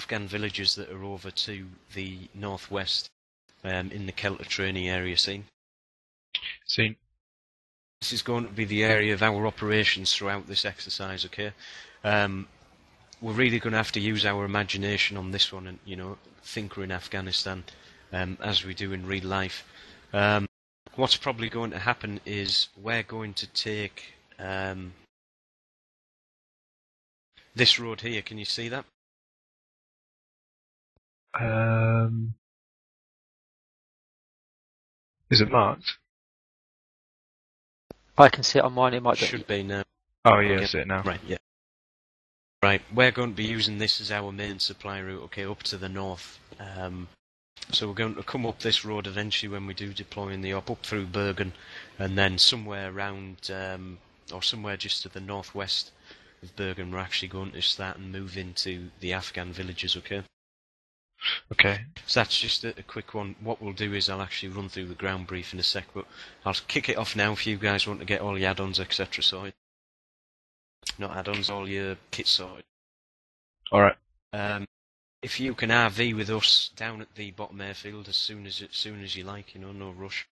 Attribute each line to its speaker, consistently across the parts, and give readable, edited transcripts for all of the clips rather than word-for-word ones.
Speaker 1: Afghan villages that are over to the northwest in the Kelter training area scene.
Speaker 2: Seen.
Speaker 1: This is going to be the area of our operations throughout this exercise, okay? We're really going to have to use our imagination on this one and, you know, think we're in Afghanistan as we do in real life. What's probably going to happen is we're going to take this road here. Can you see that?
Speaker 2: Is it marked?
Speaker 3: I can see it on mine, it might
Speaker 1: Should be now.
Speaker 2: Oh yeah, I see it now.
Speaker 1: Right, yeah. Right, we're going to be using this as our main supply route, okay, up to the north. So we're going to come up this road eventually when we do deploy in the op, up through Bergen, and then somewhere around, or somewhere just to the northwest of Bergen, we're actually going to start and move into the Afghan villages, okay?
Speaker 2: Okay.
Speaker 1: So that's just a quick one. What we'll do is I'll actually run through the ground brief in a sec, but I'll kick it off now if you guys want to get all your add-ons, etc. sorted. Not add-ons, all your kit sorted.
Speaker 2: Alright.
Speaker 1: If you can RV with us down at the bottom airfield as soon as you like, you know, no rush.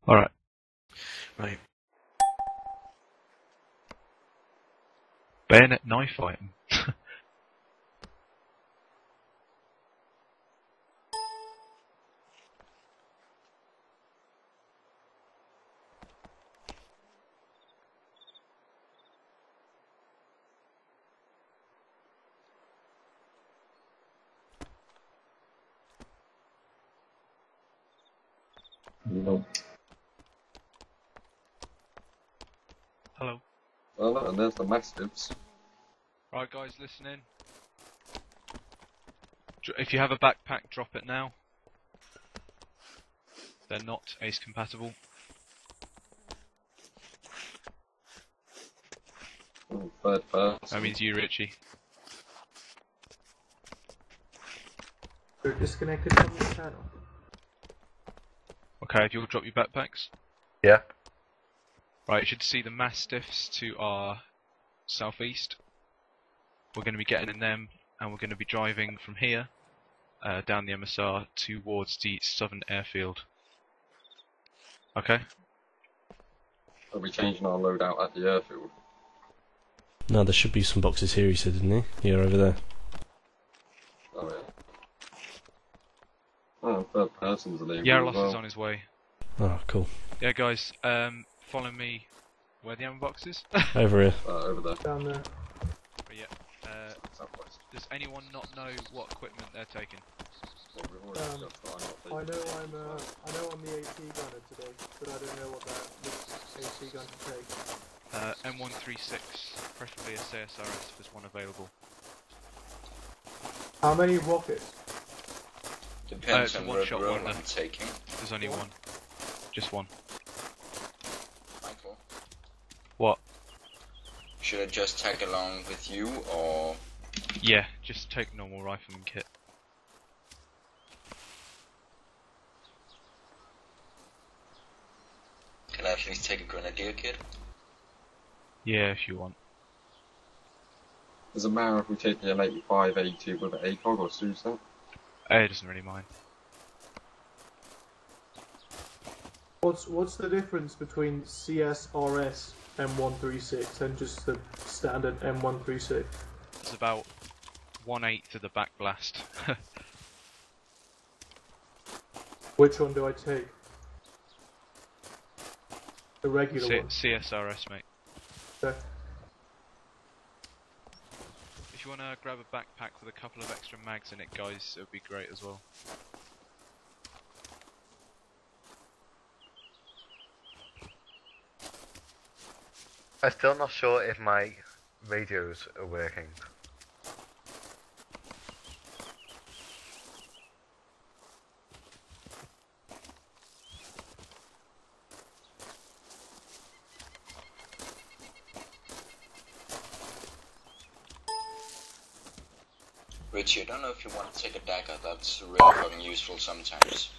Speaker 2: Alright.
Speaker 1: Right.
Speaker 2: Bayonet knife fighting.
Speaker 4: No.
Speaker 2: Hello.
Speaker 4: Well, and there's the mastiffs.
Speaker 2: Right guys, listen in. If you have a backpack, drop it now. They're not ace compatible.
Speaker 4: Oh, third person.
Speaker 2: That means you, Richie.
Speaker 5: They're disconnected from the channel.
Speaker 2: Okay, if you'll drop your backpacks.
Speaker 6: Yeah.
Speaker 2: Right, you should see the Mastiffs to our southeast. We're going to be getting in them, and we're going to be driving from here, down the MSR, towards the southern airfield. Okay?
Speaker 4: Are we changing our loadout at the airfield?
Speaker 7: No, there should be some boxes here, he said, didn't he? Yeah, over there.
Speaker 4: Oh yeah. Oh, third person's leaving.
Speaker 2: Yarolos
Speaker 4: as well.
Speaker 2: is on his way.
Speaker 7: Oh, cool.
Speaker 2: Yeah, guys, follow me. Where the ammo box is?
Speaker 7: Over here.
Speaker 4: Over there.
Speaker 5: Down there.
Speaker 2: But yeah.
Speaker 4: Southwest.
Speaker 2: Does anyone not know what equipment they're taking?
Speaker 4: Well, we've already got fire,
Speaker 5: I know I'm the AT gunner today, but I don't know what which AT gun to take.
Speaker 2: M136, preferably a CSRS if there's one available.
Speaker 5: How many rockets?
Speaker 8: Depends
Speaker 2: it's a
Speaker 8: on
Speaker 2: one-shot
Speaker 8: what role
Speaker 2: wonder.
Speaker 8: I'm taking.
Speaker 2: There's only one. Just one.
Speaker 8: Michael,
Speaker 2: What?
Speaker 8: should I just tag along with you, or
Speaker 2: Yeah, just take normal rifleman kit.
Speaker 8: can I at least take a grenadier kit?
Speaker 2: Yeah, if you want.
Speaker 4: Does it matter if we take the L85 A2 with an ACOG or Susan?
Speaker 2: It doesn't really mind.
Speaker 5: What's the difference between CSRS M136 and just the standard M136?
Speaker 2: It's about 1/8 of the backblast.
Speaker 5: Which one do I take? The regular one.
Speaker 2: CSRS, mate.
Speaker 5: Okay.
Speaker 2: If you want to grab a backpack with a couple of extra mags in it, guys, it would be great as well.
Speaker 6: I'm still not sure if my radios are working.
Speaker 8: Richie, I don't know if you want to take a dagger, that's really fucking useful sometimes.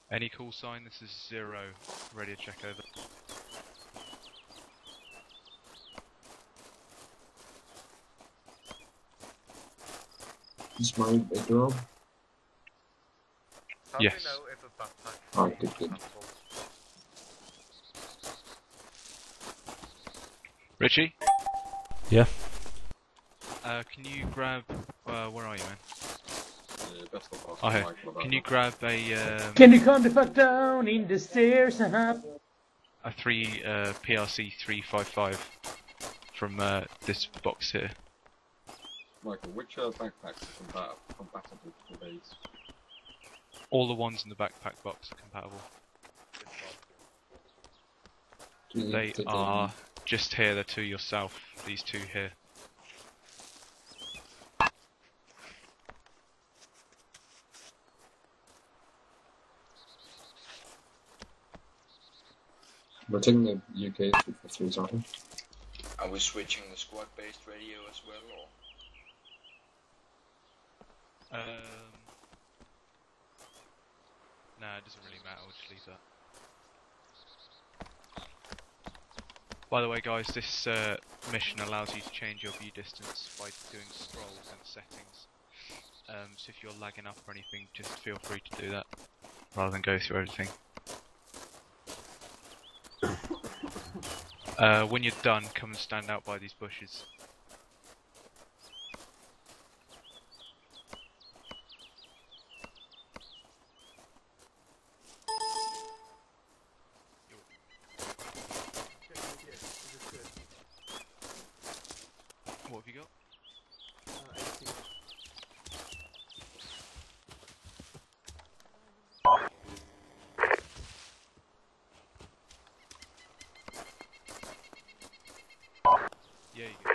Speaker 2: Any call sign? This is 0. Ready to check over.
Speaker 4: Is my job?
Speaker 6: How do
Speaker 2: Yes.
Speaker 6: you know if a backpack
Speaker 4: Oh,
Speaker 6: is
Speaker 4: good.
Speaker 6: compatible?
Speaker 2: Richie?
Speaker 7: Yeah.
Speaker 2: Can you grab... where are you, man?
Speaker 4: Yeah, best of luck.
Speaker 2: Oh, here.
Speaker 4: Michael, about
Speaker 2: Can you
Speaker 4: that.
Speaker 2: grab a...
Speaker 3: Can you come the fuck down in the stairs?
Speaker 2: a PRC 355 from this box here.
Speaker 4: Michael, which backpacks are compatible with these?
Speaker 2: All the ones in the backpack box are compatible.
Speaker 4: Do you
Speaker 2: They
Speaker 4: need to,
Speaker 2: are just here, they're to yourself, these two here.
Speaker 4: We're taking the UK 353s, aren't we?
Speaker 8: Are we switching the squad-based radio as well, or?
Speaker 2: Nah, it doesn't really matter, we'll just leave that. By the way guys, this mission allows you to change your view distance by doing scrolls and settings. So if you're lagging up or anything, just feel free to do that, rather than go through everything. When you're done, come and stand out by these bushes. What have you got? Yeah, you go.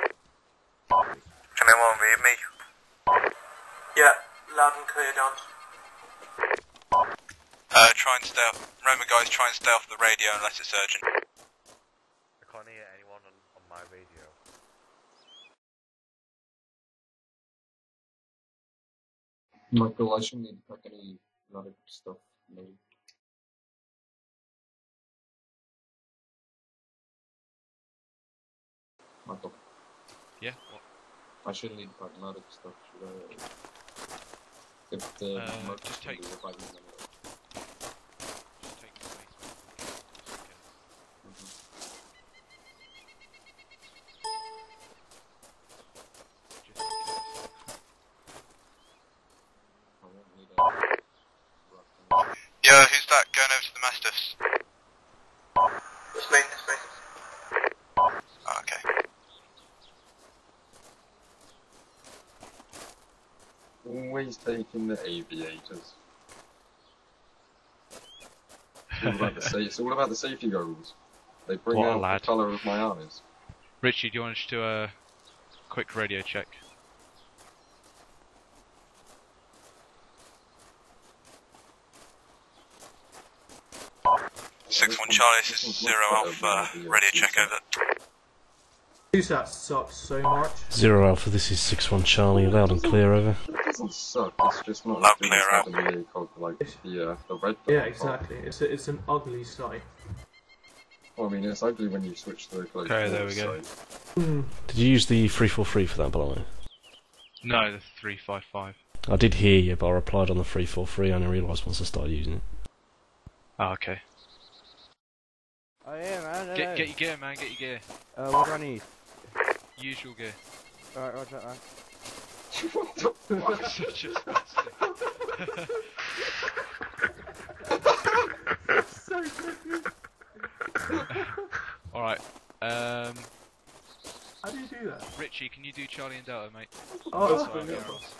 Speaker 6: Can anyone read me?
Speaker 5: Yeah, loud and clear, Don.
Speaker 9: Try and stay off. Remember guys, try and stay off the radio unless it's urgent.
Speaker 6: I can't hear anyone on my radio.
Speaker 4: Michael, I shouldn't need to pack any medic stuff, maybe. Michael,
Speaker 2: Yeah, what?
Speaker 4: I shouldn't need to pack medic stuff, should I? If the merc
Speaker 2: just take-
Speaker 4: can do it by the end of it.
Speaker 2: Just take the space. Just in case. Just in case.
Speaker 4: I won't need a...
Speaker 9: Yeah, who's that going over to the Mastiffs?
Speaker 5: It's me,
Speaker 9: Oh, okay.
Speaker 4: Always taking the aviators. It's all about the safety goggles. They bring
Speaker 2: What a
Speaker 4: out
Speaker 2: lad.
Speaker 4: the colour of my eyes.
Speaker 2: Richie, do you want us to do a quick radio check?
Speaker 9: Six one Charlie, this is Zero Alpha. Radio check over.
Speaker 5: That sucks so much.
Speaker 7: 0 Alpha, this is 6-1 Charlie, loud and clear over.
Speaker 4: It doesn't suck, it's just not
Speaker 9: Loud,
Speaker 4: as good
Speaker 9: clear
Speaker 4: as
Speaker 9: out.
Speaker 4: having the cog, like the red dot.
Speaker 5: Yeah, exactly. It's an ugly sight.
Speaker 4: Well, I mean, it's ugly when you switch to the close.
Speaker 2: Okay, there we go.
Speaker 7: Did you use the 343 for that, by the way?
Speaker 2: No, the 355.
Speaker 7: I did hear you, but I replied on the 343, I only realised once I started using it.
Speaker 2: Oh, okay.
Speaker 10: Oh yeah, man.
Speaker 2: Get your gear, man, get your gear.
Speaker 10: What do I need?
Speaker 2: Usual gear.
Speaker 10: Alright, roger that, man.
Speaker 2: Such a spastic.
Speaker 5: So confused.
Speaker 2: Alright,
Speaker 5: How do you do that?
Speaker 2: Richie, can you do Charlie and Delta, mate?
Speaker 5: Oh,
Speaker 2: Sorry,
Speaker 5: brilliant.
Speaker 2: Garros.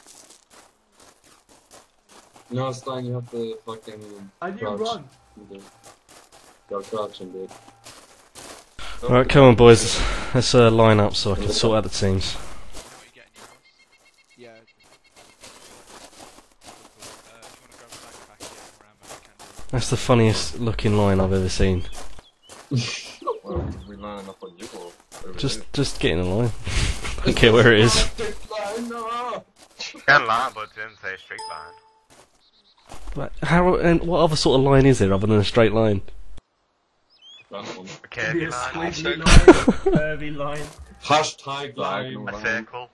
Speaker 4: No, it's fine, you have to fucking...
Speaker 5: And you
Speaker 4: crouch.
Speaker 5: run.
Speaker 4: You gotta crouch and do it.
Speaker 7: Alright, come on boys, let's line up so I can sort out the teams.
Speaker 2: What are you getting, Garros?
Speaker 10: Yeah.
Speaker 2: If you want to grab a backpack, get more ammo, you can do.
Speaker 7: That's the funniest looking line I've ever seen.
Speaker 4: Well, we lining up on you or over
Speaker 7: Just get in a line. I don't care where it is.
Speaker 6: Can line, but it didn't say straight line.
Speaker 7: But how and what other sort of line is there other than a straight line?
Speaker 4: That one.
Speaker 6: A curvy
Speaker 5: Be a
Speaker 6: line.
Speaker 5: squiggly line, a curvy line.
Speaker 4: Hashtag
Speaker 6: A circle.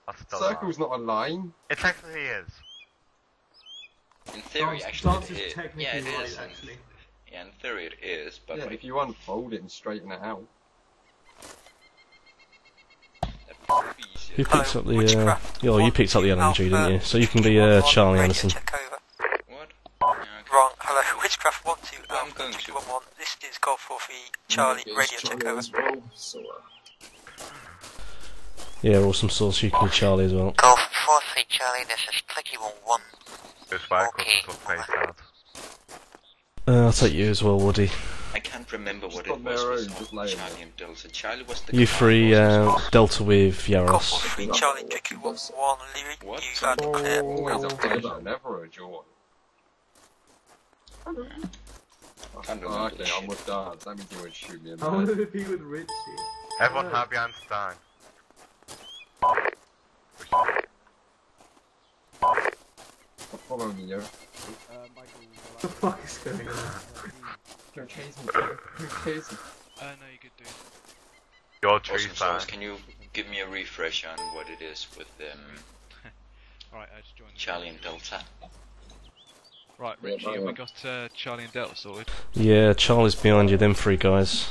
Speaker 6: That's still
Speaker 4: Circle's not a line.
Speaker 6: It technically is.
Speaker 8: In theory,
Speaker 5: Dance
Speaker 8: actually,
Speaker 5: is
Speaker 8: it is.
Speaker 5: technically
Speaker 8: Yeah, it
Speaker 5: right,
Speaker 8: is.
Speaker 5: actually.
Speaker 8: Yeah, in theory it is, but
Speaker 4: Yeah,
Speaker 8: like,
Speaker 4: if you unfold it and straighten it out.
Speaker 8: that'd probably be easier.
Speaker 7: Who picked up the,
Speaker 9: Witchcraft
Speaker 7: you picked up the LMG, didn't you? So you can be, Charlie
Speaker 9: radio
Speaker 7: Anderson.
Speaker 9: check over.
Speaker 8: What? Yeah, okay.
Speaker 9: Wrong. Hello, Witchcraft 1-2
Speaker 8: Well, I'm
Speaker 9: Alpha
Speaker 8: going to.
Speaker 9: 211. This is Golf 43 Charlie,
Speaker 4: Yeah,
Speaker 9: radio
Speaker 4: it's
Speaker 9: check
Speaker 4: Charlie
Speaker 9: over.
Speaker 4: as well, so,
Speaker 7: Yeah, awesome source, you can be Charlie as well.
Speaker 9: Golf 43 Charlie, this is Clicky 1-1.
Speaker 6: Just where
Speaker 9: Okay.
Speaker 6: I face out.
Speaker 7: I'll take you as well, Woody.
Speaker 8: I can't remember what
Speaker 4: Just
Speaker 8: it
Speaker 4: on their
Speaker 8: was
Speaker 4: own,
Speaker 8: with
Speaker 4: just laying
Speaker 8: Charlie
Speaker 4: there.
Speaker 8: and Delta. Charlie was the
Speaker 7: You
Speaker 8: command,
Speaker 7: three,
Speaker 8: wasn't
Speaker 7: Delta with
Speaker 9: Golf
Speaker 7: Yaros.
Speaker 9: 43 Charlie, Clicky 1-1. Leary,
Speaker 8: What?
Speaker 9: you are clear.
Speaker 4: always a
Speaker 5: Oh.
Speaker 4: pleasure, never a joy.
Speaker 8: Can't remember
Speaker 4: Oh,
Speaker 8: the
Speaker 4: okay,
Speaker 8: shit.
Speaker 4: I'm with Dance. That means you would shoot me in
Speaker 5: I
Speaker 4: the
Speaker 5: wanted
Speaker 4: head.
Speaker 5: to be with Richie.
Speaker 6: Everyone
Speaker 5: Yeah.
Speaker 6: have behind Stein.
Speaker 4: I'm following you.
Speaker 5: What the fuck is going on?
Speaker 4: Don't chase me, don't chase me.
Speaker 2: No, you good, dude.
Speaker 6: Your
Speaker 8: Also,
Speaker 6: tree's
Speaker 8: Source,
Speaker 6: back.
Speaker 8: can you give me a refresh on what it is with
Speaker 2: Alright, I just joined.
Speaker 8: Charlie and Delta?
Speaker 2: Right,
Speaker 4: Yeah,
Speaker 2: Richie,
Speaker 4: bye,
Speaker 2: have we
Speaker 4: bye.
Speaker 2: got Charlie and Delta sorted?
Speaker 7: Yeah, Charlie's behind you, them three guys.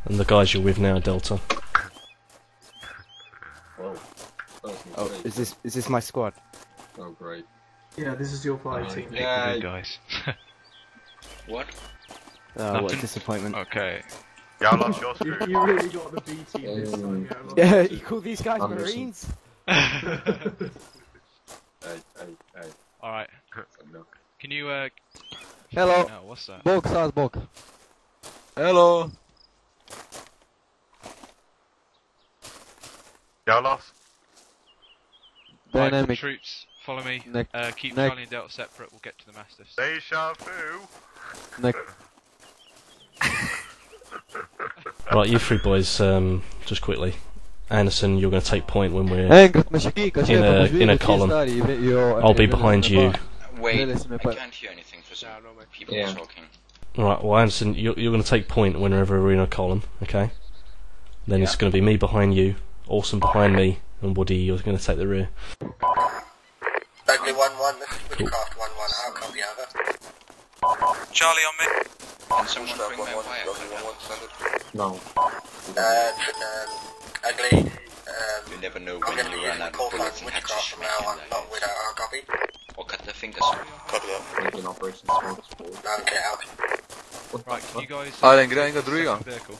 Speaker 7: And the guys you're with now, Delta.
Speaker 4: Whoa. First
Speaker 10: Oh,
Speaker 4: mistake.
Speaker 10: is this my squad?
Speaker 4: Oh, great.
Speaker 5: Yeah, this is your flight team.
Speaker 4: Yeah.
Speaker 2: Good guys.
Speaker 8: What?
Speaker 10: Oh, what a
Speaker 2: Nothing.
Speaker 10: disappointment.
Speaker 2: Okay.
Speaker 6: Yeah, I lost your
Speaker 5: You,
Speaker 6: screw.
Speaker 5: you really got the B team this time, yeah.
Speaker 10: Yeah, you call these guys
Speaker 4: Anderson.
Speaker 10: Marines?
Speaker 4: Hey, hey.
Speaker 2: Alright,
Speaker 4: That's enough.
Speaker 2: can you,
Speaker 10: Hello.
Speaker 2: no, what's that?
Speaker 10: Bog, Salzburg.
Speaker 11: Hello.
Speaker 6: Yeah, I lost.
Speaker 2: Right,
Speaker 10: Dynamic.
Speaker 2: troops, follow me.
Speaker 10: Neck.
Speaker 2: Keep
Speaker 10: Neck.
Speaker 2: Charlie and Delta separate, we'll get to the Mastiffs.
Speaker 6: Deja vu.
Speaker 10: Neck.
Speaker 7: Right, you three boys, just quickly. Anderson, you're going to take point when we're in a column. I'll be behind you.
Speaker 8: Wait,
Speaker 10: listen,
Speaker 8: I
Speaker 10: but-
Speaker 8: can't hear anything for some people
Speaker 4: Yeah.
Speaker 8: talking.
Speaker 7: Right, well, Anderson, you're going to take point whenever we're in a column, okay? Then it's
Speaker 8: Yeah.
Speaker 7: going to be me behind you, Awesome behind me, and Woody, you're going to take the rear.
Speaker 12: Ugly 1-1, this is Witchcraft 1-1, how come the other?
Speaker 9: Charlie on me.
Speaker 8: Can someone bring my wire cutter?
Speaker 4: No.
Speaker 12: Ugly,
Speaker 8: You never know
Speaker 12: I'm
Speaker 8: when
Speaker 12: going to be
Speaker 8: you run
Speaker 12: using
Speaker 8: out
Speaker 12: call
Speaker 8: of bullets
Speaker 12: sign
Speaker 8: and have to
Speaker 12: Witchcraft from
Speaker 8: smack
Speaker 12: now
Speaker 8: in
Speaker 12: on,
Speaker 8: the
Speaker 12: not without our copy.
Speaker 8: or cut their fingers off.
Speaker 12: Copy that.
Speaker 4: Making Operation Smart Sport.
Speaker 12: Okay, out.
Speaker 4: What
Speaker 2: Right,
Speaker 4: the
Speaker 2: can you
Speaker 4: fuck?
Speaker 2: guys...
Speaker 11: Ah, den grejen går dryga.
Speaker 2: second vehicle.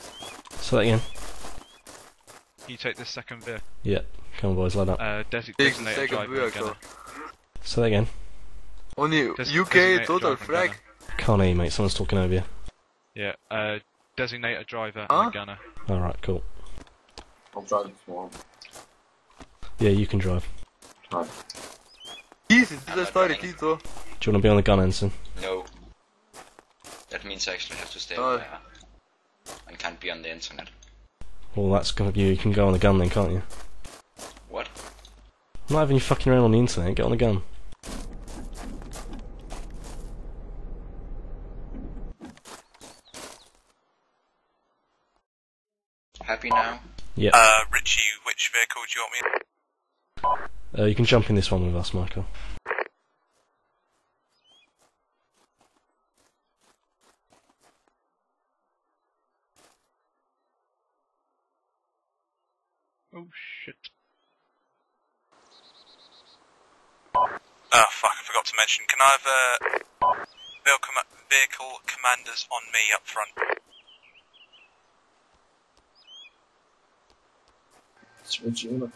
Speaker 7: Say that again.
Speaker 2: Can you take this second vehicle?
Speaker 7: Yeah, come on boys, line up.
Speaker 2: Designate
Speaker 11: Ik
Speaker 2: a
Speaker 11: zeker
Speaker 2: driver and
Speaker 11: vehicle.
Speaker 2: gunner.
Speaker 7: Say that again.
Speaker 11: Och ni,
Speaker 2: Designate
Speaker 11: UK
Speaker 2: a
Speaker 11: total
Speaker 2: driver and
Speaker 11: frag.
Speaker 2: gunner.
Speaker 7: Can't hear you, mate, someone's talking over you.
Speaker 2: Yeah, designate a driver
Speaker 11: Huh?
Speaker 2: and a gunner.
Speaker 7: Alright, cool.
Speaker 4: I'll drive it for him.
Speaker 7: Yeah, you can drive.
Speaker 4: Right.
Speaker 11: Jesus, det där står riktigt så.
Speaker 7: Do you want to be on the gun, Anderson?
Speaker 8: No. That means I actually have to stay
Speaker 11: Oh.
Speaker 8: on there. And can't be on the internet.
Speaker 7: Well, that's gonna you can go on the gun then, can't you?
Speaker 8: What?
Speaker 7: I'm not having you fucking around on the internet, get on the gun.
Speaker 8: Happy now?
Speaker 7: Yep.
Speaker 9: Richie, which vehicle do you want me in?
Speaker 7: You can jump in this one with us, Michael.
Speaker 2: Oh shit.
Speaker 9: Oh fuck, I forgot to mention. Can I have vehicle commanders on me up front?
Speaker 4: It's Regina.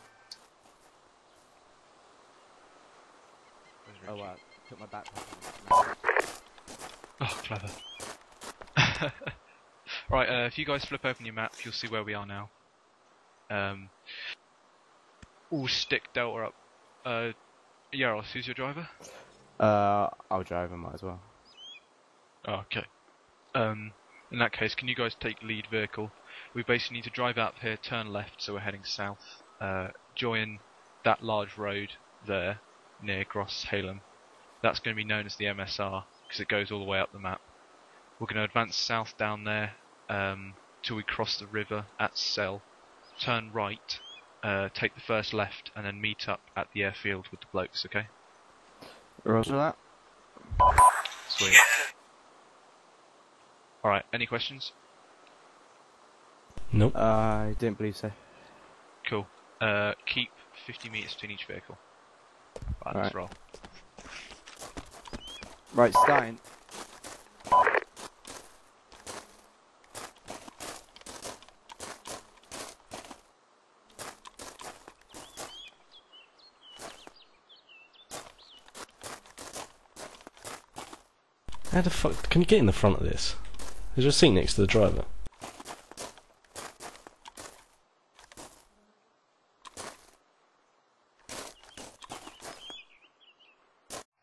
Speaker 10: Oh wow, put my backpack
Speaker 2: Oh, clever. Right, if you guys flip open your map, you'll see where we are now. All stick Delta up. Yaros, who's your driver?
Speaker 10: I'll drive him, might as well.
Speaker 2: Oh, okay. In that case, can you guys take lead vehicle? We basically need to drive out here, turn left, so we're heading south. Join that large road there, near Gross Halem. That's going to be known as the MSR, because it goes all the way up the map. We're going to advance south down there, till we cross the river at Sel. Turn right, take the first left and then meet up at the airfield with the blokes, okay?
Speaker 10: Roger that.
Speaker 2: Sweet.
Speaker 9: Yeah.
Speaker 2: Alright, any questions?
Speaker 7: Nope.
Speaker 10: I didn't believe so.
Speaker 2: Cool. Keep 50 metres between each vehicle. Right, let's roll.
Speaker 10: Right, starting.
Speaker 7: How the fuck can you get in the front of this? There's a seat next to the driver.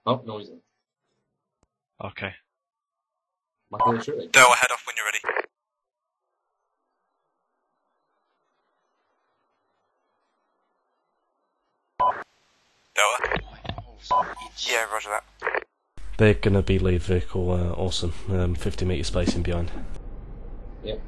Speaker 4: Oh, noisy.
Speaker 2: Okay.
Speaker 9: Dale, head off when you're ready. Dale? Yeah, roger that.
Speaker 7: They're gonna be lead vehicle, awesome. 50 metre spacing behind.
Speaker 4: Yep.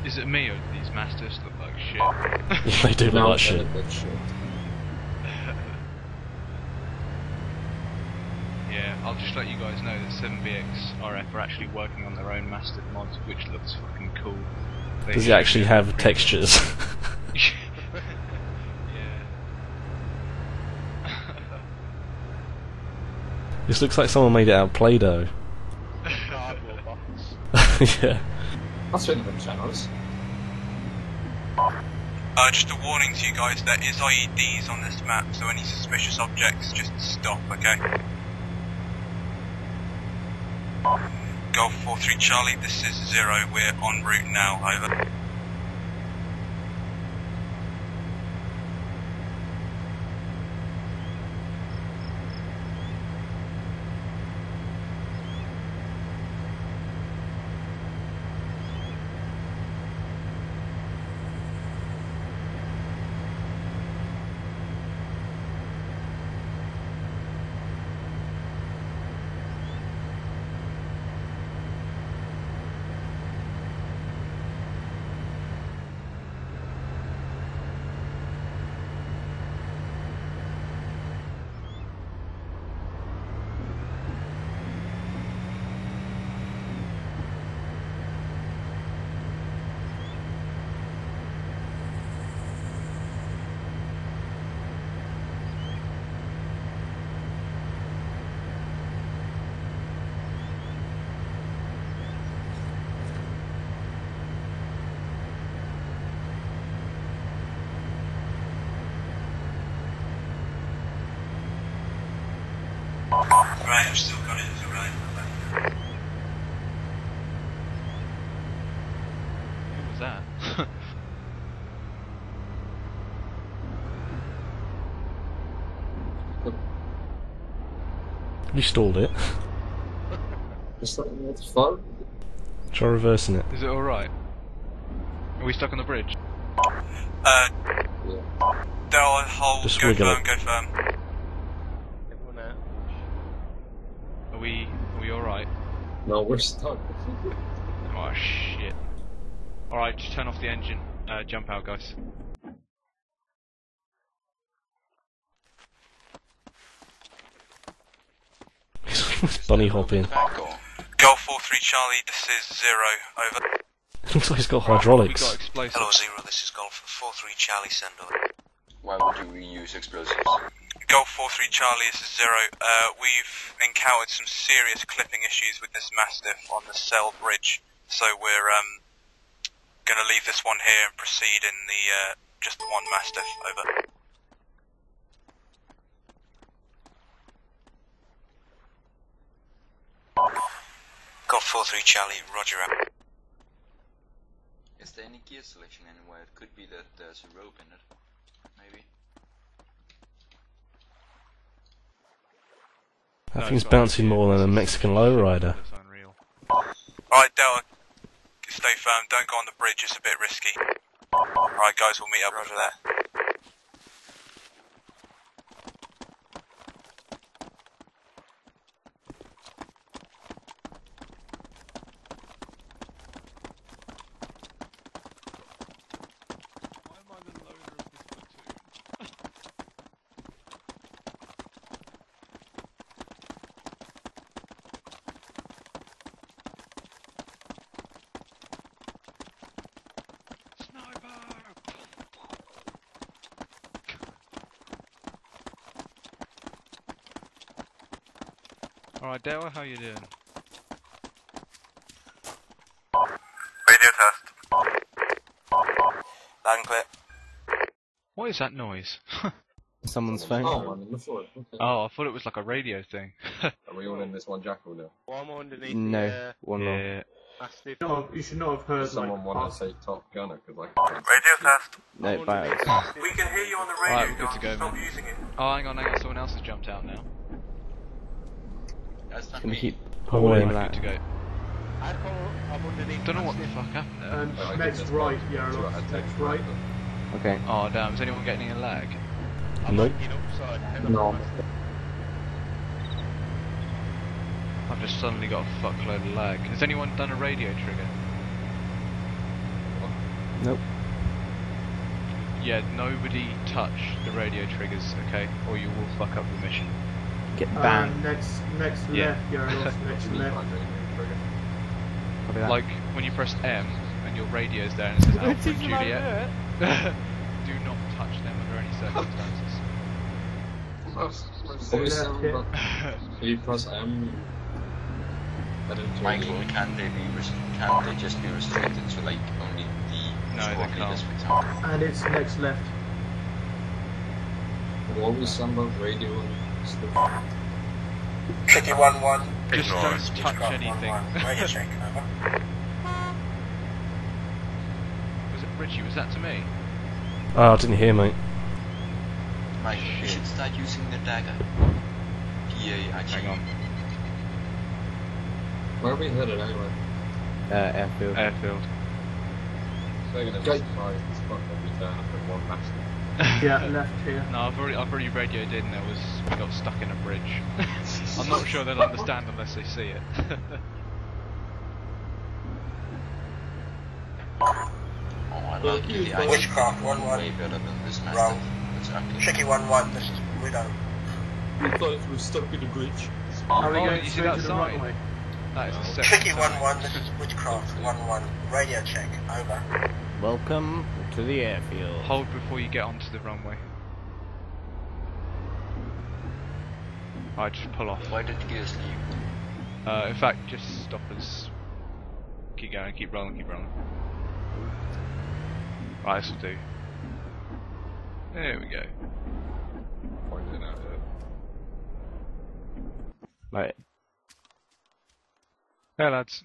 Speaker 2: Is it me or do these Mastiffs look like shit?
Speaker 7: They do look like shit.
Speaker 2: Yeah, I'll just let you guys know that 7BX RF are actually working on their own Mastiff mod, which looks fucking cool.
Speaker 7: Does it actually have textures? This looks like someone made it out of Play-Doh. Yeah.
Speaker 4: That's really good channels.
Speaker 9: Just a warning to you guys, there is IEDs on this map, so any suspicious objects, just stop, okay? Golf 43 Charlie, this is 0, we're en route now, over. Right, I've still got it to right.
Speaker 2: Who was that?
Speaker 7: You stalled it.
Speaker 4: Just like, what the fuck?
Speaker 7: Try reversing it.
Speaker 2: Is it alright? Are we stuck on the bridge?
Speaker 9: Yeah. Dale, hold,
Speaker 7: Just
Speaker 9: go
Speaker 7: wiggle
Speaker 9: firm,
Speaker 7: it.
Speaker 9: go firm.
Speaker 2: Are we alright?
Speaker 4: No, we're stuck.
Speaker 2: Oh shit. Alright, just turn off the engine. Jump out, guys.
Speaker 7: Bunny hopping.
Speaker 9: Golf 43 Charlie, this is 0, over.
Speaker 7: Looks like he's got hydraulics.
Speaker 2: We got explosives.
Speaker 9: Hello 0, this is Golf 43 Charlie, send over.
Speaker 8: Why would you reuse explosives?
Speaker 9: Golf 43 Charlie, this is 0. We've encountered some serious clipping issues with this Mastiff on the Cell Bridge, so we're gonna leave this one here and proceed in the just the one Mastiff, over. Golf 43 Charlie, roger out.
Speaker 8: Is there any gear selection anywhere? It could be that there's a rope in it. Maybe.
Speaker 7: That thing's bouncing more than a Mexican lowrider.
Speaker 9: Alright, Dale, stay firm, don't go on the bridge, it's a bit risky. Alright guys, we'll meet up over there.
Speaker 2: Alright, Dale, how you doing?
Speaker 9: Radio test.
Speaker 12: Loud and clear.
Speaker 2: What is that noise?
Speaker 10: Someone's phone.
Speaker 4: Oh, I'm on the floor. Okay.
Speaker 2: Oh, I thought it was like a radio thing.
Speaker 4: Are we all in this one jackal now?
Speaker 13: Well, I'm underneath
Speaker 10: No, one more.
Speaker 2: Yeah.
Speaker 5: You should not have heard
Speaker 4: Does someone
Speaker 5: like,
Speaker 4: want to say Top Gunner? Cause I
Speaker 9: Radio test.
Speaker 10: No, bios.
Speaker 9: We can hear you on the radio.
Speaker 2: Alright, we're good to go,
Speaker 9: Stop
Speaker 2: man.
Speaker 9: using it.
Speaker 2: Oh, hang on, someone else has jumped out now.
Speaker 8: That's not
Speaker 10: Can we
Speaker 8: me.
Speaker 10: keep
Speaker 2: Alright,
Speaker 10: pulling
Speaker 2: good
Speaker 10: that?
Speaker 2: to go.
Speaker 13: I'm underneath.
Speaker 2: Don't know what the fuck happened there.
Speaker 5: next right, Yarolos, next right.
Speaker 10: Okay.
Speaker 2: Oh damn, is anyone getting a lag?
Speaker 10: Nope.
Speaker 4: No.
Speaker 2: I've just suddenly got a fuckload of lag. Has anyone done a radio trigger?
Speaker 10: Nope.
Speaker 2: Yeah, nobody touch the radio triggers, okay? Or you will fuck up the mission.
Speaker 10: Get banned.
Speaker 5: Next
Speaker 2: Yeah.
Speaker 5: left, Yarolos, next left.
Speaker 10: Copy that.
Speaker 2: Like, when you press M and your radio's there and it says Alpha and Juliet, do not touch them under any circumstances.
Speaker 4: Can you press M?
Speaker 8: Michael, can they just be restricted to like only the
Speaker 2: No, they
Speaker 8: squad
Speaker 2: can't.
Speaker 8: leaders, for example?
Speaker 5: And it's next left.
Speaker 4: What was some about radio and stuff?
Speaker 12: Tricky 1-1.
Speaker 2: Just
Speaker 8: Ignore
Speaker 2: don't
Speaker 8: it.
Speaker 2: touch anything.
Speaker 12: Radio check, over.
Speaker 2: Was it Richie? Was that to me?
Speaker 7: Oh, I didn't hear, mate.
Speaker 8: Michael, you should start using the dagger.
Speaker 2: Hang on.
Speaker 4: Where are we headed anyway?
Speaker 10: Airfield.
Speaker 2: Airfield.
Speaker 4: They're gonna be surprised as fuck when we turn up in one master.
Speaker 5: Yeah, left here.
Speaker 2: No, I've already radioed in. We got stuck in a bridge. I'm not sure they'll understand unless they see it.
Speaker 8: Oh, I love you. The
Speaker 12: Witchcraft,
Speaker 8: way
Speaker 12: 1-1.
Speaker 8: better than this master.
Speaker 12: Wrong.
Speaker 8: Exactly.
Speaker 12: Tricky 1-1, this is Widow.
Speaker 4: We thought we were stuck in a bridge.
Speaker 5: Are we
Speaker 2: Oh,
Speaker 5: going
Speaker 2: you see
Speaker 5: straight
Speaker 2: that
Speaker 5: to the
Speaker 2: sign?
Speaker 5: runway?
Speaker 2: That is a separate
Speaker 12: Tricky
Speaker 2: sign.
Speaker 12: 1-1, this is Witchcraft, 1-1. Radio check, over.
Speaker 10: Welcome to the airfield.
Speaker 2: Hold before you get onto the runway. Alright, just pull off.
Speaker 8: Why did the gears leave?
Speaker 2: In fact, just stop us. Keep going, keep rolling, keep rolling. Right, this will do. There we go.
Speaker 4: Pointing out here.
Speaker 10: Right.
Speaker 2: Hey lads.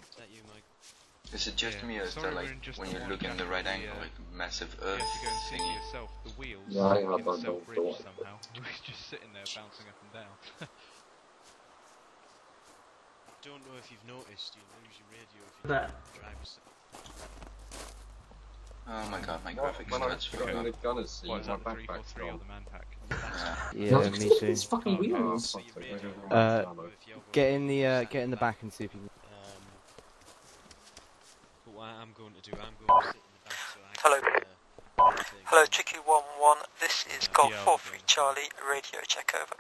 Speaker 1: Is that you, Mike?
Speaker 8: Is it just
Speaker 2: Yeah.
Speaker 8: me or is
Speaker 2: Sorry,
Speaker 8: there
Speaker 2: we're
Speaker 8: like,
Speaker 2: in just
Speaker 8: when
Speaker 2: the
Speaker 8: you
Speaker 2: one
Speaker 8: look in the
Speaker 2: channel,
Speaker 8: right
Speaker 2: the,
Speaker 8: angle, like a massive
Speaker 2: You
Speaker 8: earth
Speaker 2: have to go and see for
Speaker 8: thingy?
Speaker 2: yourself. The wheels
Speaker 4: Yeah, I
Speaker 2: in
Speaker 4: have
Speaker 2: the
Speaker 4: that
Speaker 2: Self
Speaker 4: door.
Speaker 2: Bridge somehow. We're just sitting there bouncing up and down.
Speaker 1: Don't know if you've noticed, you lose your radio if you
Speaker 5: There.
Speaker 1: driver's side.
Speaker 8: Oh my god, my graphics
Speaker 4: When I
Speaker 8: cards
Speaker 4: got in the gunners seat,
Speaker 2: What is
Speaker 4: my
Speaker 2: that, the
Speaker 4: backpack's
Speaker 2: 343 or
Speaker 4: gone.
Speaker 2: the man pack?
Speaker 8: Yeah.
Speaker 10: Yeah, me too.
Speaker 4: It's fucking wheels.
Speaker 1: So your radio
Speaker 10: Get in the back and see if you can.
Speaker 1: But what I'm going to do, I'm going to sit in the back so I
Speaker 12: Hello.
Speaker 1: can, take
Speaker 12: Hello,
Speaker 1: it.
Speaker 12: Tricky 1-1, this is Golf
Speaker 2: yeah,
Speaker 12: 43 Charlie, radio check, over.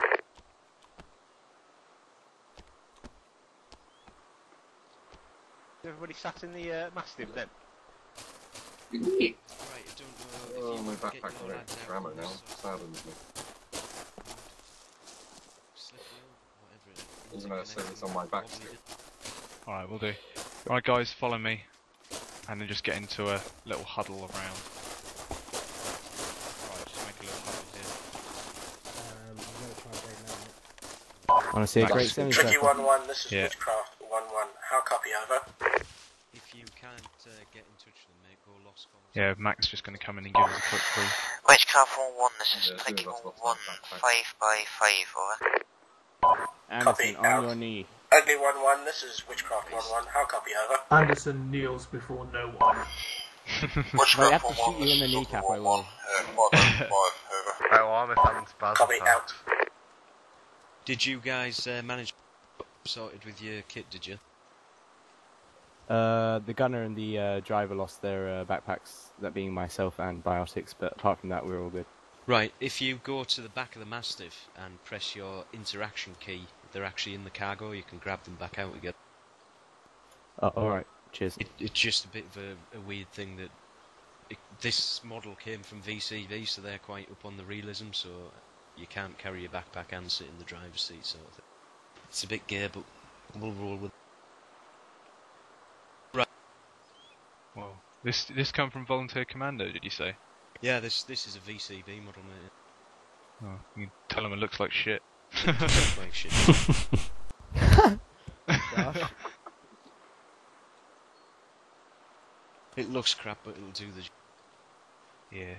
Speaker 13: Everybody sat in the Mastiff then?
Speaker 1: Right, I don't know if
Speaker 4: Oh,
Speaker 1: you
Speaker 4: my
Speaker 1: can get
Speaker 4: backpack's
Speaker 1: your
Speaker 4: ready
Speaker 1: lads
Speaker 4: for
Speaker 1: out
Speaker 4: ammo
Speaker 1: of
Speaker 4: now.
Speaker 1: this
Speaker 4: Saddens me.
Speaker 1: slip wheel, whatever it is.
Speaker 4: Even though it says it's on my back still.
Speaker 2: Alright, we'll do. Alright guys, follow me. And then just get into a little huddle around. Right, just make a little huddle here.
Speaker 10: Honestly, a
Speaker 2: Max.
Speaker 10: great
Speaker 12: Tricky
Speaker 10: semicircle.
Speaker 12: 1-1, this is
Speaker 2: Yeah.
Speaker 12: Witchcraft 1-1. How copy, over?
Speaker 1: If you can't get in touch with them, mate, go lost comms.
Speaker 2: Yeah, Max just going to come in and give us a quick brief.
Speaker 12: Witchcraft 1-1, this is
Speaker 4: Yeah, two
Speaker 12: Tricky
Speaker 4: of us lost
Speaker 12: 1-1,
Speaker 4: our backpack.
Speaker 12: 5x5, over.
Speaker 10: Anderson,
Speaker 12: Copy,
Speaker 10: on your knee.
Speaker 12: Ugly 1-1, this is Witchcraft 1-1. How copy, over?
Speaker 5: Anderson kneels before no one.
Speaker 10: If I have to shoot you in the kneecap, I will.
Speaker 6: Right, well, I'm a fan spaz.
Speaker 12: Copy, out.
Speaker 1: Did you guys manage sorted with your kit, did you?
Speaker 10: The gunner and the driver lost their backpacks, that being myself and biotics, but apart from that, we're all good.
Speaker 1: Right, if you go to the back of the Mastiff and press your interaction key, they're actually in the cargo, you can grab them back out again.
Speaker 10: Oh, alright, cheers.
Speaker 1: It's just a bit of a weird thing that this model came from VCV, so they're quite up on the realism, so you can't carry your backpack and sit in the driver's seat sort of thing. It's a bit gay, but we'll roll with. Right.
Speaker 2: Well, this come from Volunteer Commando, did you say?
Speaker 1: Yeah, this is a VCB model, mate.
Speaker 2: Oh, you can tell him it looks like shit.
Speaker 1: It does look like shit.
Speaker 10: Gosh.
Speaker 1: It looks crap, but it'll do the.
Speaker 2: Yeah.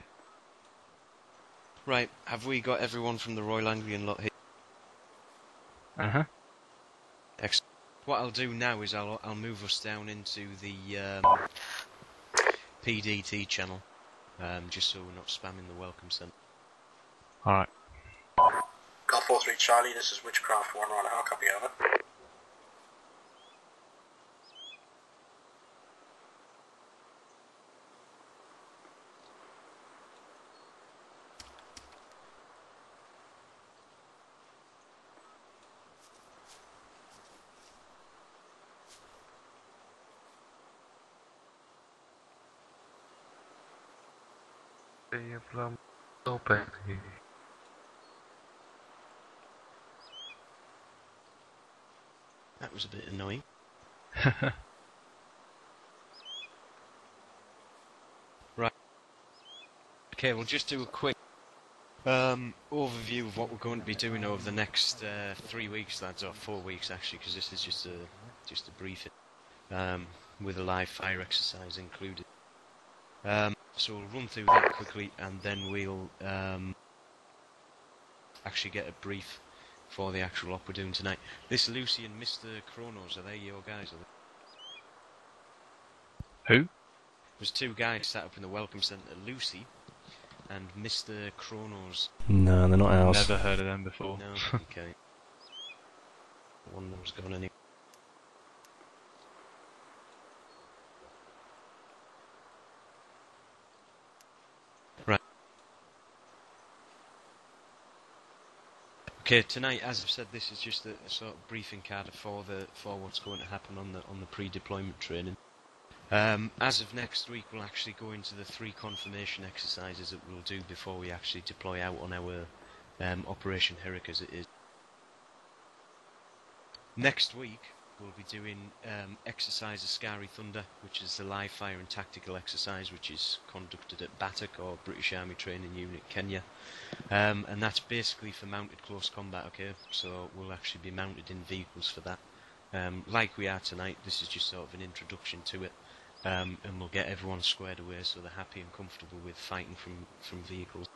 Speaker 1: Right, have we got everyone from the Royal Anglian lot here?
Speaker 2: Uh-huh.
Speaker 1: Excellent. What I'll do now is I'll move us down into the PDT channel, just so we're not spamming the welcome centre.
Speaker 2: Alright.
Speaker 12: Golf 43 Charlie, this is Witchcraft 1 Runner, how copy over?
Speaker 1: That was a bit annoying. Right. Okay, we'll just do a quick overview of what we're going to be doing over the next 3 weeks, lads, or 4 weeks actually, because this is just a briefing with a live fire exercise included. So we'll run through that quickly, and then we'll actually get a brief for the actual op we're doing tonight. This Lucy and Mr. Kronos, are they your guys? Are they?
Speaker 2: Who?
Speaker 1: There's 2 guys sat up in the welcome centre, Lucy and Mr. Kronos.
Speaker 7: No, they're not ours.
Speaker 2: Never heard of them before.
Speaker 1: No, okay. One of them's gone anyway. Right. Okay, tonight, as I've said, this is just a sort of briefing card for what's going to happen on the pre-deployment training. As of next week, we'll actually go into the 3 confirmation exercises that we'll do before we actually deploy out on our Operation Herrick, as it is. Next week, we'll be doing exercise Askari Thunder, which is the live fire and tactical exercise, which is conducted at Batak, or British Army Training Unit, Kenya. And that's basically for mounted close combat, okay? So we'll actually be mounted in vehicles for that. Like we are tonight, this is just sort of an introduction to it. And we'll get everyone squared away so they're happy and comfortable with fighting from vehicles.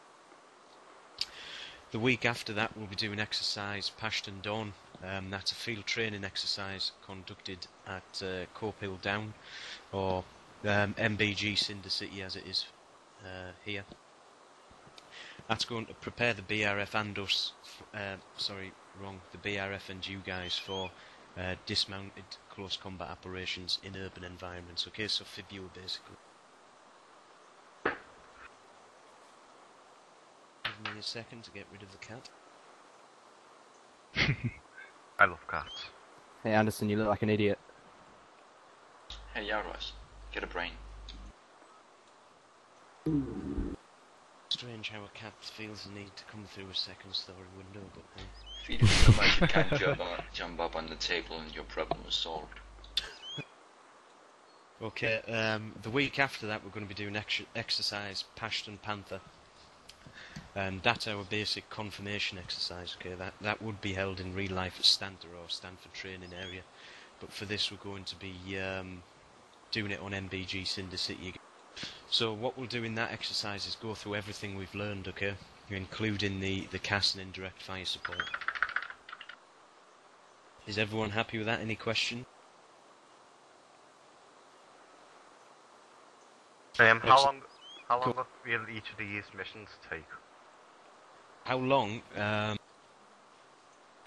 Speaker 1: The week after that, we'll be doing exercise Pashton Dawn. That's a field training exercise conducted at Cope Hill Down, or MBG Cinder City as it is here. That's going to prepare the BRF and us, the BRF and you guys for dismounted close combat operations in urban environments. Okay, so FIBU basically. Give me a second to get rid of the cat.
Speaker 6: I love cats.
Speaker 10: Hey Anderson, you look like an idiot.
Speaker 8: Hey Yaros, get a brain.
Speaker 1: Strange how a cat feels the need to come through a second story window, but
Speaker 8: Feed it so much you can't jump up on the table and your problem is solved.
Speaker 1: Okay, the week after that we're going to be doing exercise Pashton Panther. That's our basic confirmation exercise, okay? That would be held in real life at Stanford or Stanford Training Area. But for this we're going to be doing it on MBG Cinder City again. So what we'll do in that exercise is go through everything we've learned, okay? Including the CAS and indirect fire support. Is everyone happy with that? Any question?
Speaker 6: How long will each of these missions take?
Speaker 1: How long?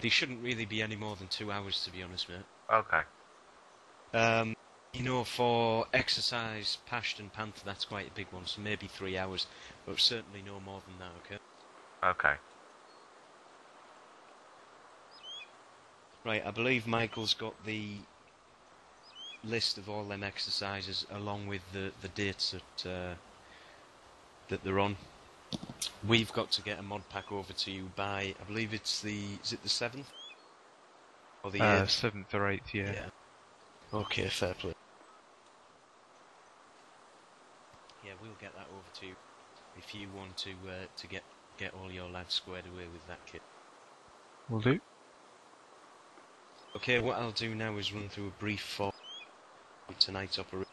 Speaker 1: They shouldn't really be any more than 2 hours, to be honest, mate.
Speaker 6: Okay.
Speaker 1: You know, for exercise Pashton Panther, that's quite a big one, so maybe 3 hours, but certainly no more than that, okay?
Speaker 6: Okay.
Speaker 1: Right, I believe Michael's got the list of all them exercises along with the dates that they're on. We've got to get a mod pack over to you by, I believe it's is it the 7th? Or the 8th?
Speaker 2: 7th or 8th, yeah.
Speaker 1: Okay, fair play. Yeah, we'll get that over to you if you want to get all your lads squared away with that kit.
Speaker 2: Will do.
Speaker 1: Okay, what I'll do now is run through a brief for tonight's operation.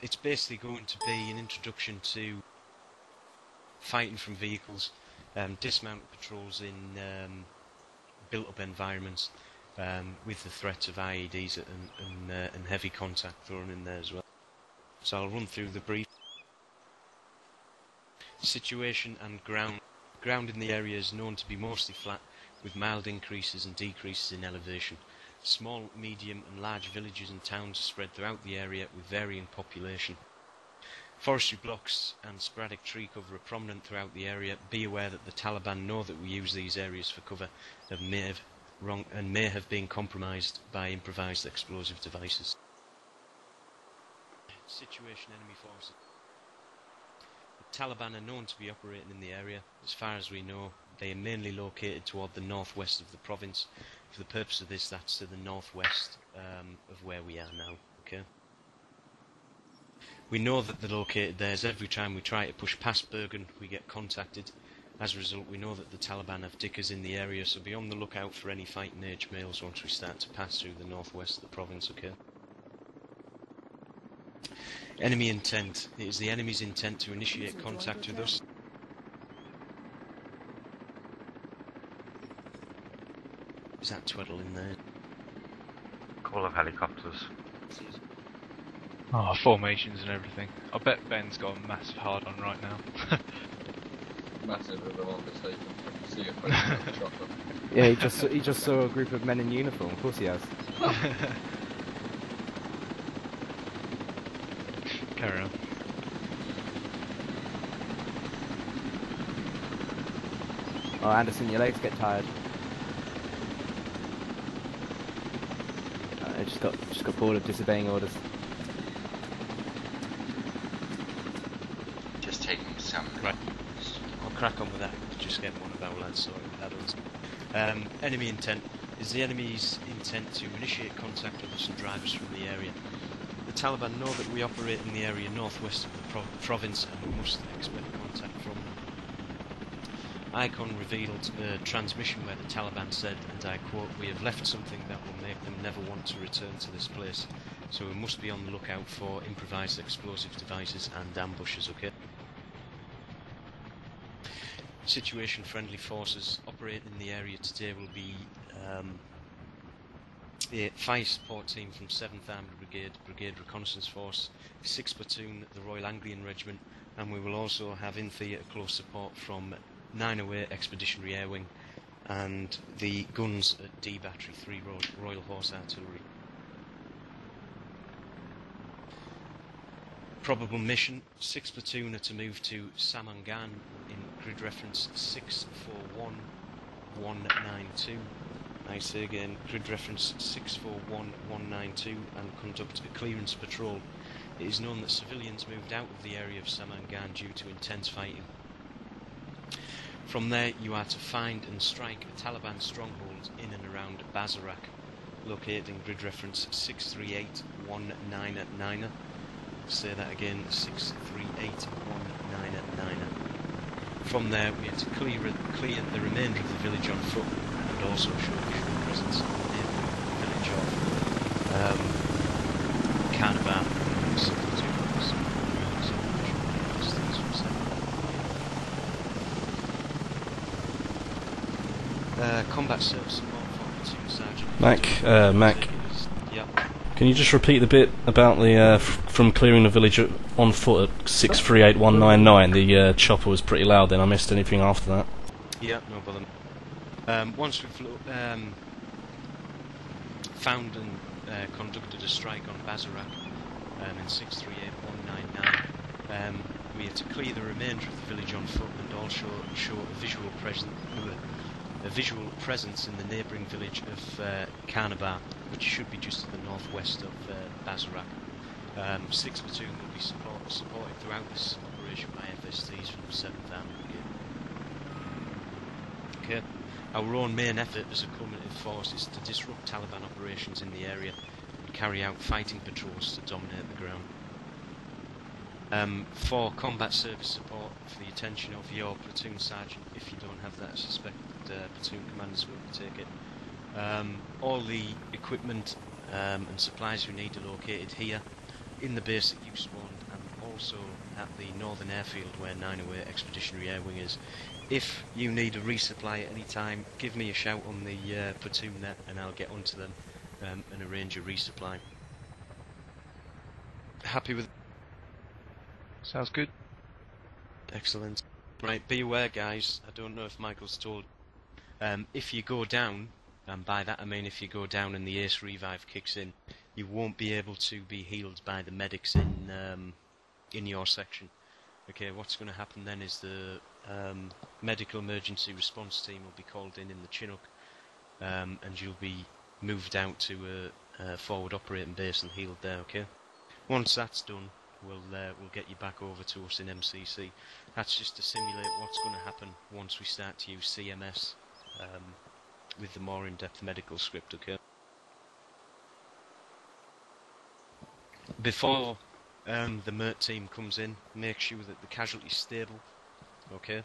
Speaker 1: It's basically going to be an introduction to fighting from vehicles, dismount patrols in built-up environments, with the threat of IEDs and heavy contact thrown in there as well. So I'll run through the brief. Situation and ground. Ground in the area is known to be mostly flat, with mild increases and decreases in elevation. Small, medium and large villages and towns are spread throughout the area with varying population. Forestry blocks and sporadic tree cover are prominent throughout the area. Be aware that the Taliban know that we use these areas for cover and may have been compromised by improvised explosive devices. Situation enemy forces. The Taliban are known to be operating in the area. As far as we know, they are mainly located toward the northwest of the province. For the purpose of this, that's to the northwest of where we are now. Okay. We know that they're located there, as every time we try to push past Bergen, we get contacted. As a result, we know that the Taliban have dickers in the area, so be on the lookout for any fighting age males once we start to pass through the northwest of the province. Okay. Enemy intent. It is the enemy's intent to initiate contact with us. Is that Tweddle in there?
Speaker 6: A couple of helicopters.
Speaker 2: Oh, formations and everything. I bet Ben's got a massive hard on right now.
Speaker 4: Massive of them on the station. See if I can the chopper.
Speaker 10: Yeah, he just saw a group of men in uniform. Of course he has.
Speaker 2: Carry on.
Speaker 10: Oh, Anderson, your legs get tired. I just got bored of disobeying orders.
Speaker 8: Just taking some.
Speaker 1: Right. I'll crack on with that. Just get one of our lads sorted with adults. Enemy intent. Is the enemy's intent to initiate contact with us and drive us from the area. The Taliban know that we operate in the area northwest of the province and we must expect contact from them. Icon revealed a transmission where the Taliban said, and I quote, "We have left something that will make them never want to return to this place, so we must be on the lookout for improvised explosive devices and ambushes." Okay. Situation friendly forces operating in the area today will be a fire support team from 7th Armoured Brigade Reconnaissance Force, 6th Platoon, the Royal Anglian Regiment, and we will also have in theatre close support from 908 Expeditionary Air Wing and the guns at D Battery 3 Royal Horse Artillery. Probable mission: 6th Platoon are to move to Samangan in grid reference 641192. I say again, grid reference 641192, and conduct a clearance patrol. It is known that civilians moved out of the area of Samangan due to intense fighting. From there, you are to find and strike a Taliban stronghold in and around Bazarak, located in grid reference 638199. Say that again, 638199. From there, we are to clear the remainder of the village on foot, and also show visual presence in the neighbouring village of Carnival. Combat service support for platoon sergeant.
Speaker 7: Mac.
Speaker 1: Yep.
Speaker 7: Can you just repeat the bit about the from clearing the village on foot at 638199? The chopper was pretty loud. Then I missed anything after that.
Speaker 1: Yeah, no bother. Once we've found and conducted a strike on Bazarak in 638199, we are to clear the remainder of the village on foot and also show a visual presence in the neighbouring village of Carnival, which should be just to the northwest of Bazarak. 6th Platoon will be supported throughout this operation by FSTs from the 7th Armoured Brigade. okay? Our own main effort as a cumulative force is to disrupt Taliban operations in the area and carry out fighting patrols to dominate the ground. For combat service support, for the attention of your platoon sergeant, if you don't have that, I suspect platoon commanders will take it. All the equipment and supplies you need are located here, in the base that you spawned, and also at the northern airfield where 908 Expeditionary Air Wing is. If you need a resupply at any time, give me a shout on the platoon net and I'll get onto them and arrange a resupply. Happy with...
Speaker 2: Sounds good.
Speaker 1: Excellent. Right, be aware guys, I don't know if Michael's told, if you go down, and by that I mean if you go down and the Ace Revive kicks in, you won't be able to be healed by the medics in your section. Okay, what's going to happen then is the medical emergency response team will be called in the Chinook, and you'll be moved out to a forward operating base and healed there, okay? Once that's done, we'll get you back over to us in MCC. That's just to simulate what's going to happen once we start to use CMS with the more in-depth medical script, okay? Before the MERT team comes in, make sure that the casualty's stable, okay?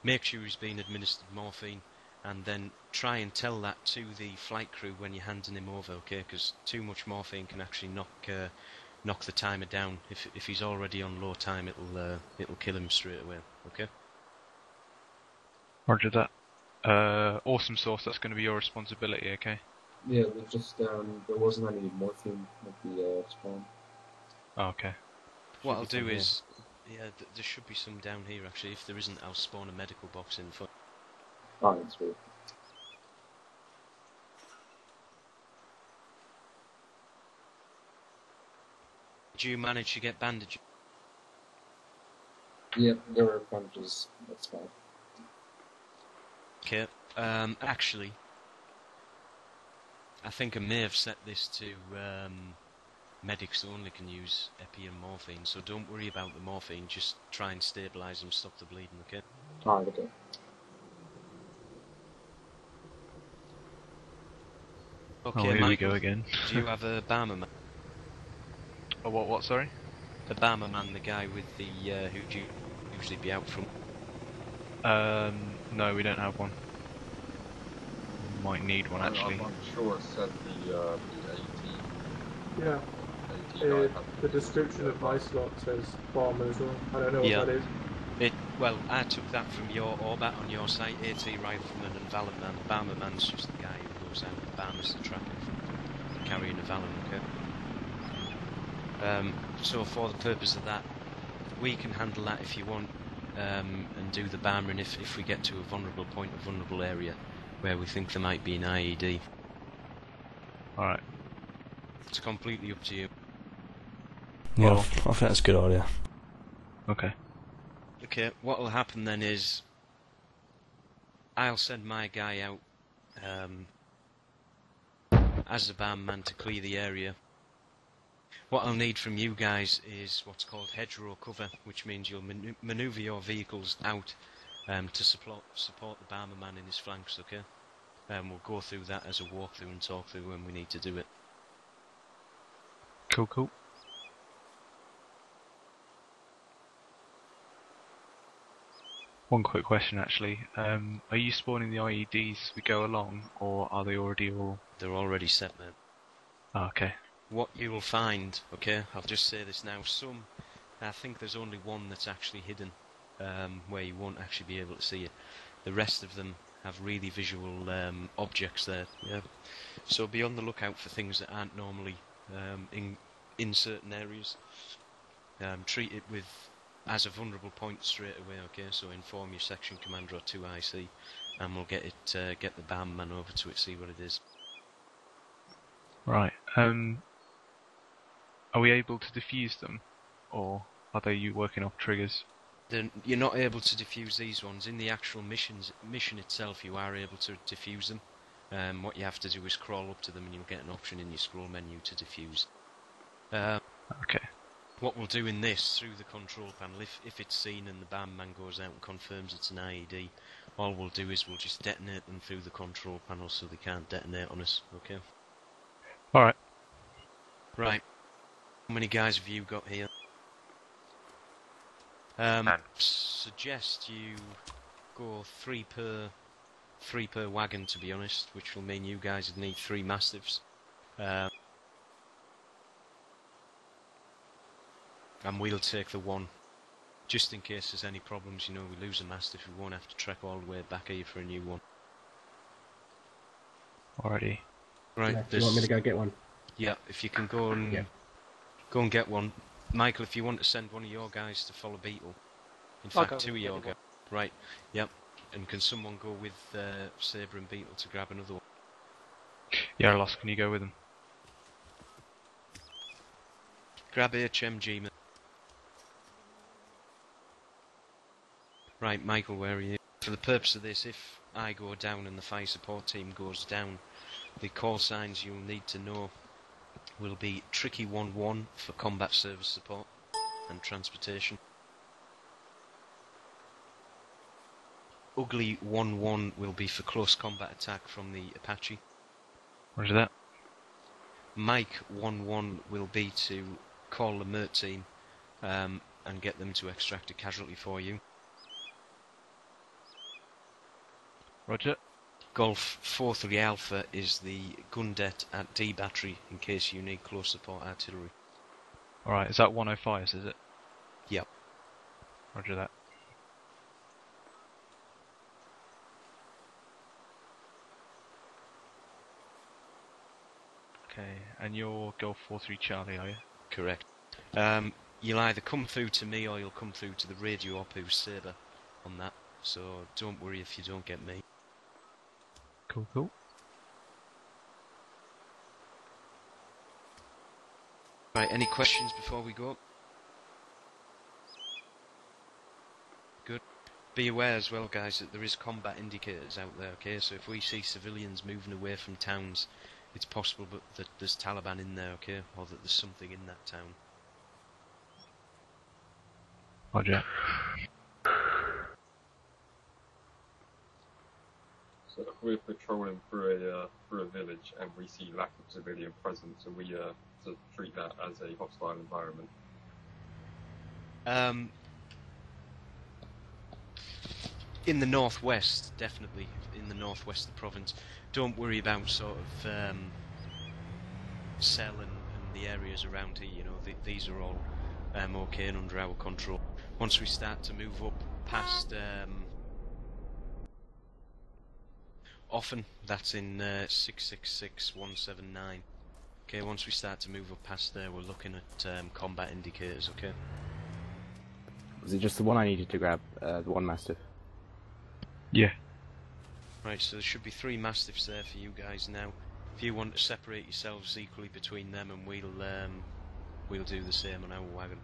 Speaker 1: Make sure he's been administered morphine, and then try and tell that to the flight crew when you're handing him over, okay? Because too much morphine can actually knock the timer down. If he's already on low time, it'll kill him straight away, okay?
Speaker 2: Roger that. Awesome Source, that's going to be your responsibility, okay?
Speaker 4: Yeah, we just there wasn't any morphine at the spawn.
Speaker 2: Oh, okay.
Speaker 1: What I'll do is, yeah, there should be some down here actually. If there isn't, I'll spawn a medical box in front.
Speaker 4: Alright, sweet.
Speaker 1: Did you manage to get bandages?
Speaker 4: Yeah, there were bandages. That's fine.
Speaker 1: Okay. Actually, I think I may have set this to medics only can use epi and morphine, so don't worry about the morphine, just try and stabilise them, stop the bleeding, okay?
Speaker 4: Alright, okay.
Speaker 1: Okay,
Speaker 2: oh, here
Speaker 1: Michael,
Speaker 2: we go again.
Speaker 1: Do you have a Barmer man?
Speaker 2: Oh, what, sorry?
Speaker 1: The Barmer man, the guy with the, who'd you usually be out from?
Speaker 2: No, we don't have one. Might need one, actually.
Speaker 4: I'm not sure, said the 18.
Speaker 5: Yeah. The description of my slot says bomber as well. I don't know what that is.
Speaker 1: Well, I took that from your Orbat on your site, AT Rifleman and Valent Man. Barmer Man's just the guy who goes out, the Barmer's the trapper carrying a Valent, okay? So for the purpose of that, we can handle that if you want, and do the Barmering if we get to a vulnerable point, a vulnerable area, where we think there might be an IED.
Speaker 2: Alright.
Speaker 1: It's completely up to you.
Speaker 7: Yeah, I think that's a good idea.
Speaker 2: Okay.
Speaker 1: Okay, what will happen then is I'll send my guy out as a barman to clear the area. What I'll need from you guys is what's called hedgerow cover, which means you'll manoeuvre your vehicles out to support the barman in his flanks, okay? We'll go through that as a walkthrough and talk through when we need to do it.
Speaker 2: Cool, cool. One quick question, actually. Are you spawning the IEDs as we go along, or are they already all...
Speaker 1: They're already set, mate.
Speaker 2: Oh, okay.
Speaker 1: What you will find, okay, I'll just say this now, I think there's only one that's actually hidden, where you won't actually be able to see it. The rest of them have really visual objects there, yeah. So be on the lookout for things that aren't normally in certain areas. Treat it as a vulnerable point straight away, okay? So inform your section commander or 2IC, and we'll get the BAM man over to it, see what it is.
Speaker 2: Right. Are we able to defuse them, or are they you working off triggers?
Speaker 1: You're not able to defuse these ones. In the actual mission itself, you are able to defuse them. What you have to do is crawl up to them, and you'll get an option in your scroll menu to defuse.
Speaker 2: Okay.
Speaker 1: what we'll do in this, through the control panel, if it's seen and the BAM man goes out and confirms it's an IED, all we'll do is we'll just detonate them through the control panel so they can't detonate on us, okay?
Speaker 2: Alright.
Speaker 1: Right. How many guys have you got here? Suggest you go three per wagon, to be honest, which will mean you guys would need 3 Mastiffs. And we'll take the 1. Just in case there's any problems, you know, we lose a Mastiff, we won't have to trek all the way back here for a new one.
Speaker 2: Alrighty.
Speaker 1: Right,
Speaker 3: Yeah, you want me to go get one?
Speaker 1: Yeah, if you can go and get one. Michael, if you want to send one of your guys to follow Beetle. In fact, 2 of your guys. Right, yep. And can someone go with Sabre and Beetle to grab another one?
Speaker 2: Yeah, Lost, can you go with them?
Speaker 1: Grab HMG, man. Right, Michael, where are you? For the purpose of this, if I go down and the fire support team goes down, the call signs you'll need to know will be Tricky 1-1 for combat service support and transportation. Ugly 1-1 will be for close combat attack from the Apache.
Speaker 2: Roger that.
Speaker 1: Mike 1-1 will be to call the MERT team and get them to extract a casualty for you.
Speaker 2: Roger.
Speaker 1: Golf 4-3 Alpha is the gun det at D battery in case you need close support artillery.
Speaker 2: Alright, is that 105, is it?
Speaker 1: Yep.
Speaker 2: Roger that. Okay, and you're Golf 4-3 Charlie, are you?
Speaker 1: Correct. You'll either come through to me or you'll come through to the radio op who's Sabre on that, so don't worry if you don't get me.
Speaker 2: Cool, cool.
Speaker 1: Right, any questions before we go? Good. Be aware as well, guys, that there is combat indicators out there, okay? So if we see civilians moving away from towns, it's possible that there's Taliban in there, okay? Or that there's something in that town.
Speaker 2: Roger.
Speaker 4: So if we're patrolling through a village and we see lack of civilian presence, are we to treat that as a hostile environment?
Speaker 1: In the northwest, definitely. In the northwest of the province. Don't worry about sort of Cell and the areas around here, you know, these are all okay and under our control. Once we start to move up past Often, that's in 666179. Okay, once we start to move up past there, we're looking at combat indicators, okay?
Speaker 10: Was it just the one I needed to grab, the 1 Mastiff?
Speaker 2: Yeah.
Speaker 1: Right, so there should be 3 Mastiffs there for you guys now. If you want to separate yourselves equally between them, and we'll do the same on our wagon.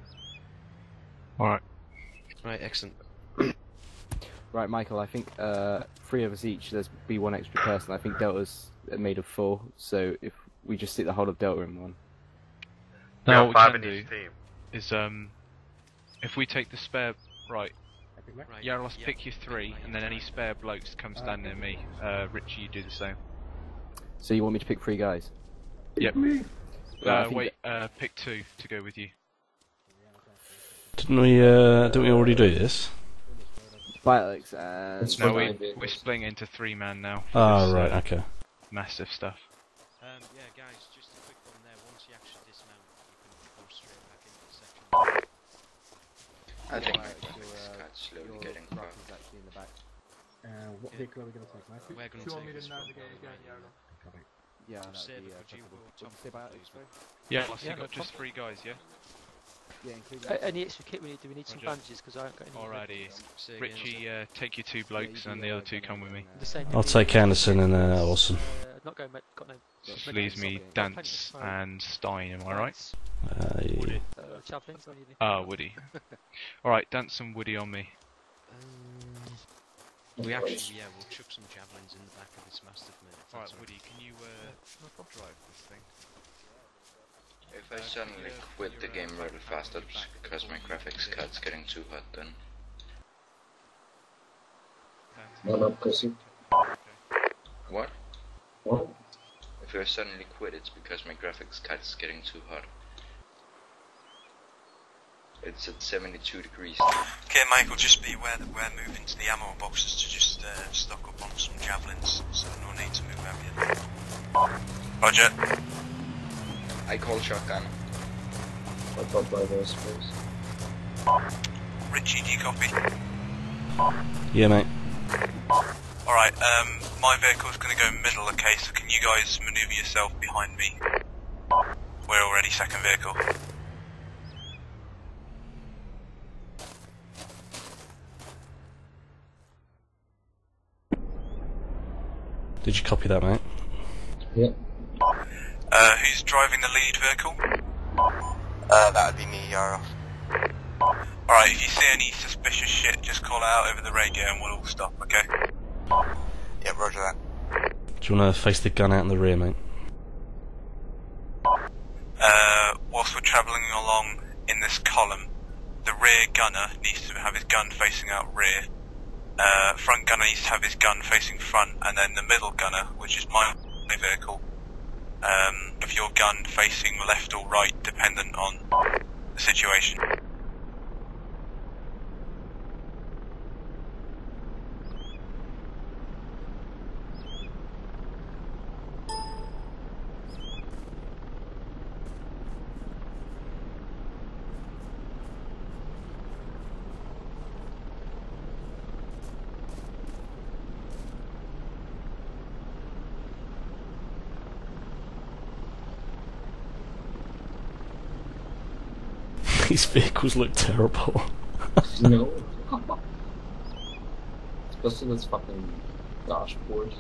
Speaker 2: Alright.
Speaker 1: Right, excellent.
Speaker 10: Right, Michael, I think 3 of us each, there's be 1 extra person. I think Delta's made of 4, so if we just stick the whole of Delta in one.
Speaker 2: Now, what we
Speaker 6: 5
Speaker 2: can
Speaker 6: in
Speaker 2: do
Speaker 6: each team.
Speaker 2: is, if we take the spare... Right. Yaros, pick your 3, and then any spare blokes come stand near me. Richie, you do the same.
Speaker 10: So you want me to pick 3 guys?
Speaker 2: Yep.
Speaker 10: Wait,
Speaker 2: pick 2 to go with you.
Speaker 7: Didn't we already do this?
Speaker 10: Alex and...
Speaker 2: No, we're splitting into 3-man now.
Speaker 7: Oh, right, okay.
Speaker 2: Massive stuff.
Speaker 1: Yeah, guys, just a quick one there. Once you actually dismount, you can go straight back into the section.
Speaker 8: I think this guy's slowly getting cracked.
Speaker 3: What vehicle are we going to take, Matthew?
Speaker 1: We're going to take this one.
Speaker 10: Yeah, that'd
Speaker 1: Sabre,
Speaker 10: be
Speaker 1: could you go top
Speaker 10: Say
Speaker 1: of
Speaker 10: Alex,
Speaker 1: please?
Speaker 2: Yeah, you got just 3 guys, yeah?
Speaker 10: Yeah, including...
Speaker 14: Any extra kit we need? Do we need some bandages? Because I haven't got any.
Speaker 2: Alrighty. Richie, take your 2 blokes, and the other 2 come with me.
Speaker 14: The same
Speaker 7: I'll take Anderson and Orson.
Speaker 14: Not going. Got no.
Speaker 2: Just leaves me Dance and Stein. Am I right?
Speaker 14: Chaplains.
Speaker 2: Woody. Alright, Dance and Woody on me.
Speaker 1: We actually, we'll chuck some javelins in the back of this Mastiff, mate.
Speaker 2: Alright, Woody, can you drive this thing?
Speaker 8: If I suddenly quit the game really fast, that's because my graphics card's getting too hot then.
Speaker 4: No, pussy.
Speaker 8: What?
Speaker 4: What?
Speaker 8: If I suddenly quit, it's because my graphics card's getting too hot. It's at 72 degrees.
Speaker 9: Okay, Michael, just be aware that we're moving to the ammo boxes to just stock up on some javelins, so no need to move out yet. Roger.
Speaker 8: I call shotgun.
Speaker 4: I thought by those please.
Speaker 9: Richie, do you copy?
Speaker 7: Yeah, mate.
Speaker 9: Alright, my vehicle's gonna go middle, okay, so can you guys maneuver yourself behind me? We're already second vehicle.
Speaker 7: Did you copy that, mate?
Speaker 4: Yeah.
Speaker 9: Who's driving the lead vehicle?
Speaker 12: That would be me, Yara.
Speaker 9: Alright, if you see any suspicious shit, just call out over the radio and we'll all stop, okay?
Speaker 12: Yep, roger that.
Speaker 7: Do you want to face the gun out in the rear, mate?
Speaker 9: Whilst we're travelling along in this column, the rear gunner needs to have his gun facing out rear. Front gunner needs to have his gun facing front, and then the middle gunner, which is my vehicle, of your gun facing left or right, dependent on the situation.
Speaker 7: These vehicles look terrible.
Speaker 4: No. Especially this fucking dashboard.